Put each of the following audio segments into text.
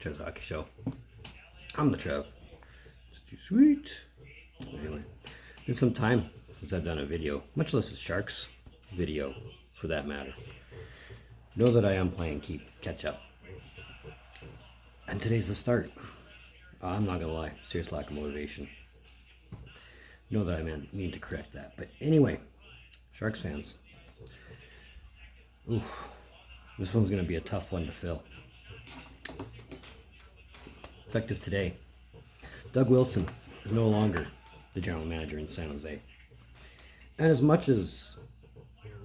Trevs Hockey Show. I'm the Trev. Just too sweet. Anyway, been some time since I've done a video, much less a Sharks video for that matter. Know that I am playing catch up. And today's the start. I'm not gonna lie, serious lack of motivation. Know that I mean to correct that. But anyway, Sharks fans. Oof. This one's gonna be a tough one to fill. Effective today, Doug Wilson is no longer the general manager in San Jose. And as much as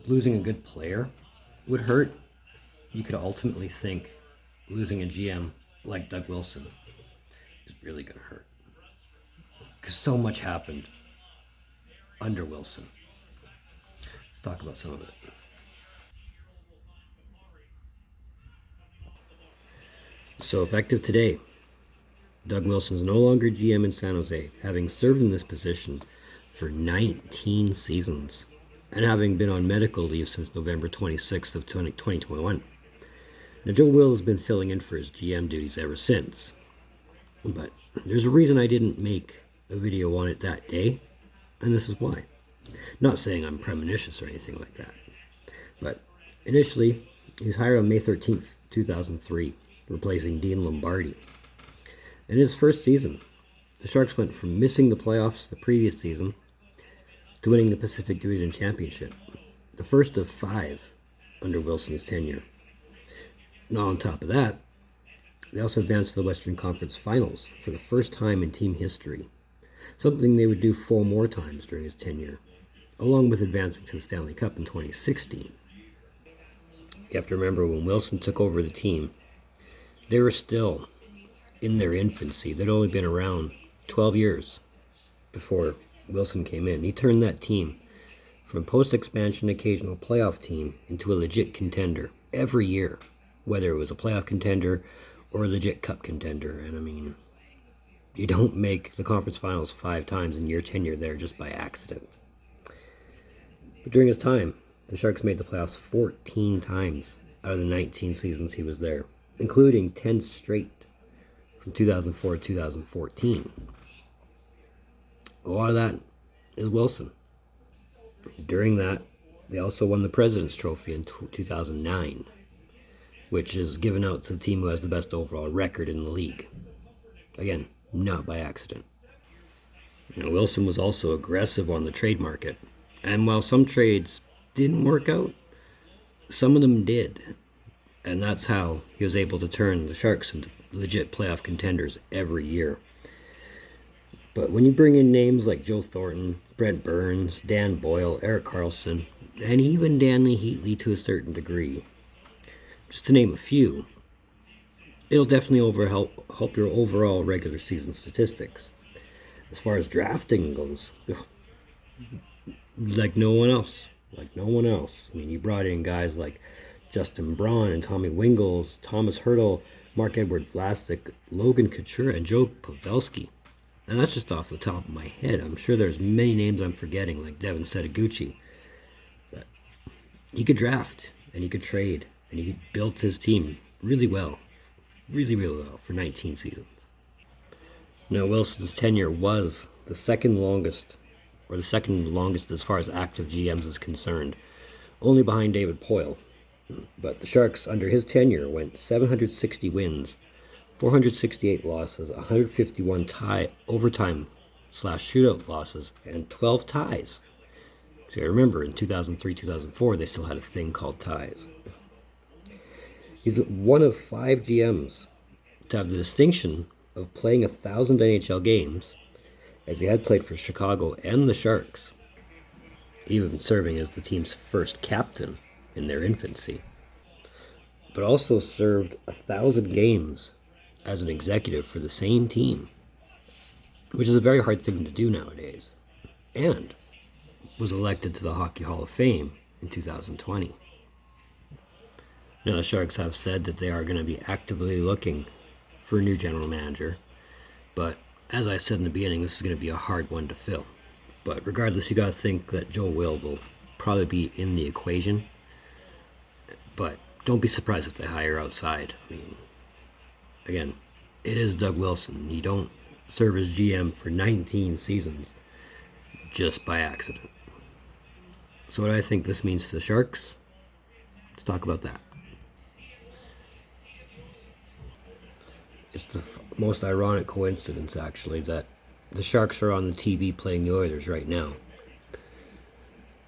losing a good player would hurt, you could ultimately think losing a GM like Doug Wilson is really going to hurt. Because so much happened under Wilson. Let's talk about some of it. So effective today, Doug Wilson is no longer GM in San Jose, having served in this position for 19 seasons and having been on medical leave since November 26th of 2021. Now, Joe Will has been filling in for his GM duties ever since, but there's a reason I didn't make a video on it that day, and this is why. Not saying I'm premonitions or anything like that, but initially, he was hired on May 13th, 2003, replacing Dean Lombardi. In his first season, the Sharks went from missing the playoffs the previous season to winning the Pacific Division Championship, the first of 5 under Wilson's tenure. Now on top of that, they also advanced to the Western Conference Finals for the first time in team history, something they would do 4 more times during his tenure, along with advancing to the Stanley Cup in 2016. You have to remember when Wilson took over the team, they were still in their infancy. They'd only been around 12 years before Wilson came in. He turned that team from a post-expansion occasional playoff team into a legit contender every year, whether it was a playoff contender or a legit cup contender. And I mean, you don't make the conference finals 5 times in your tenure there just by accident. But during his time, the Sharks made the playoffs 14 times out of the 19 seasons he was there, including 10 straight from 2004 to 2014. A lot of that is Wilson. During that, they also won the President's Trophy in 2009, which is given out to the team who has the best overall record in the league. Again, not by accident. Now, Wilson was also aggressive on the trade market, and while some trades didn't work out, some of them did. And that's how he was able to turn the Sharks into legit playoff contenders every year. But when you bring in names like Joe Thornton, Brent Burns, Dan Boyle, Erik Karlsson, and even Danny Heatley to a certain degree, just to name a few, it'll definitely help your overall regular season statistics. As far as drafting goes, like no one else. I mean, you brought in guys like Justin Braun and Tommy Wingels, Thomas Hertl, Mark-Edward Vlasic, Logan Couture, and Joe Pavelski. And that's just off the top of my head. I'm sure there's many names I'm forgetting, like Devin Setaguchi. But he could draft, and he could trade, and he built his team really well. Really, really well for 19 seasons. Now, Wilson's tenure was the second longest as far as active GMs is concerned, only behind David Poile. But the Sharks, under his tenure, went 760 wins, 468 losses, 151 overtime/shootout losses, and 12 ties. So remember, in 2003-2004, they still had a thing called ties. He's one of 5 GMs to have the distinction of playing 1,000 NHL games, as he had played for Chicago and the Sharks, even serving as the team's first captain in their infancy, but also served 1,000 games as an executive for the same team, which is a very hard thing to do nowadays, and was elected to the Hockey Hall of Fame in 2020. Now, the Sharks have said that they are going to be actively looking for a new general manager, but as I said in the beginning, this is going to be a hard one to fill. But regardless, you got to think that Joe will probably be in the equation. But don't be surprised if they hire outside. I mean, again, It is Doug Wilson. You don't serve as GM for 19 seasons just by accident. So, what I think this means to the Sharks, let's talk about that. It's the most ironic coincidence, actually, that the Sharks are on the TV playing the Oilers right now.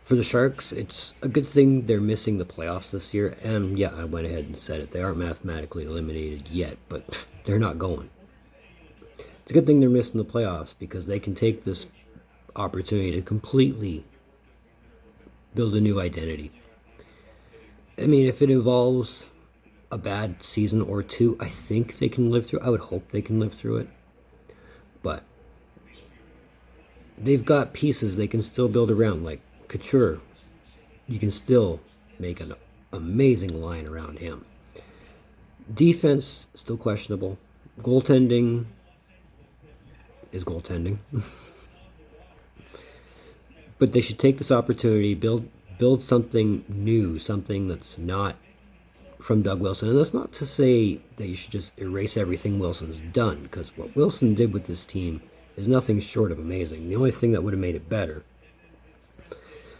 For the Sharks, it's a good thing they're missing the playoffs this year. And yeah, I went ahead and said it. They aren't mathematically eliminated yet, but they're not going. It's a good thing they're missing the playoffs because they can take this opportunity to completely build a new identity. I mean, if it involves a bad season or two, I think they can live through. I would hope they can live through it. But they've got pieces they can still build around, like Couture. You can still make an amazing line around him. Defense, still questionable. Goaltending is goaltending. But they should take this opportunity, build something new, something that's not from Doug Wilson. And that's not to say that you should just erase everything Wilson's done, because what Wilson did with this team is nothing short of amazing. The only thing that would have made it better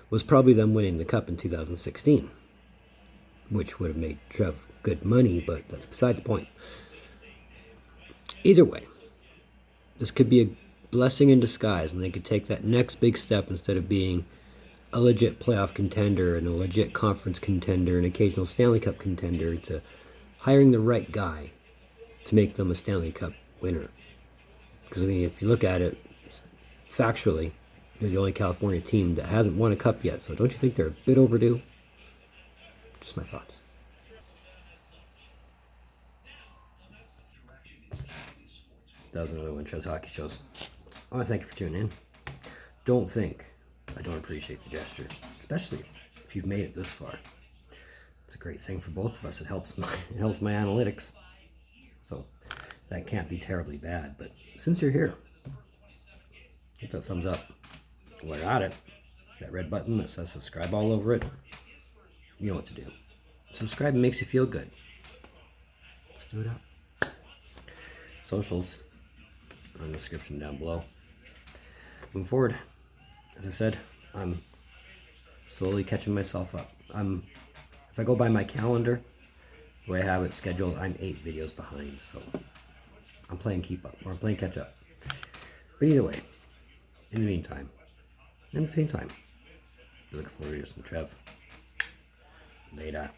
was probably them winning the Cup in 2016, which would have made Trev good money, but that's beside the point. Either way, this could be a blessing in disguise, and they could take that next big step instead of being a legit playoff contender and a legit conference contender and occasional Stanley Cup contender to hiring the right guy to make them a Stanley Cup winner. Because, I mean, if you look at it factually, they're the only California team that hasn't won a cup yet. So don't you think they're a bit overdue? Just my thoughts. That was another one of Trev's Hockey Shows. I want to thank you for tuning in. Don't think I don't appreciate the gesture, especially if you've made it this far. It's a great thing for both of us. It helps my analytics. So that can't be terribly bad. But since you're here, hit that thumbs up. While you're at it, that red button that says subscribe all over it, you know what to do. Subscribe makes you feel good. Let's do it up. Socials are in the description down below. Moving forward, as I said, I'm slowly catching myself up. If I go by my calendar, the way I have it scheduled, I'm 8 videos behind, so I'm playing keep up, or I'm playing catch up. But either way, in the meantime, be looking forward to some Trev. Later.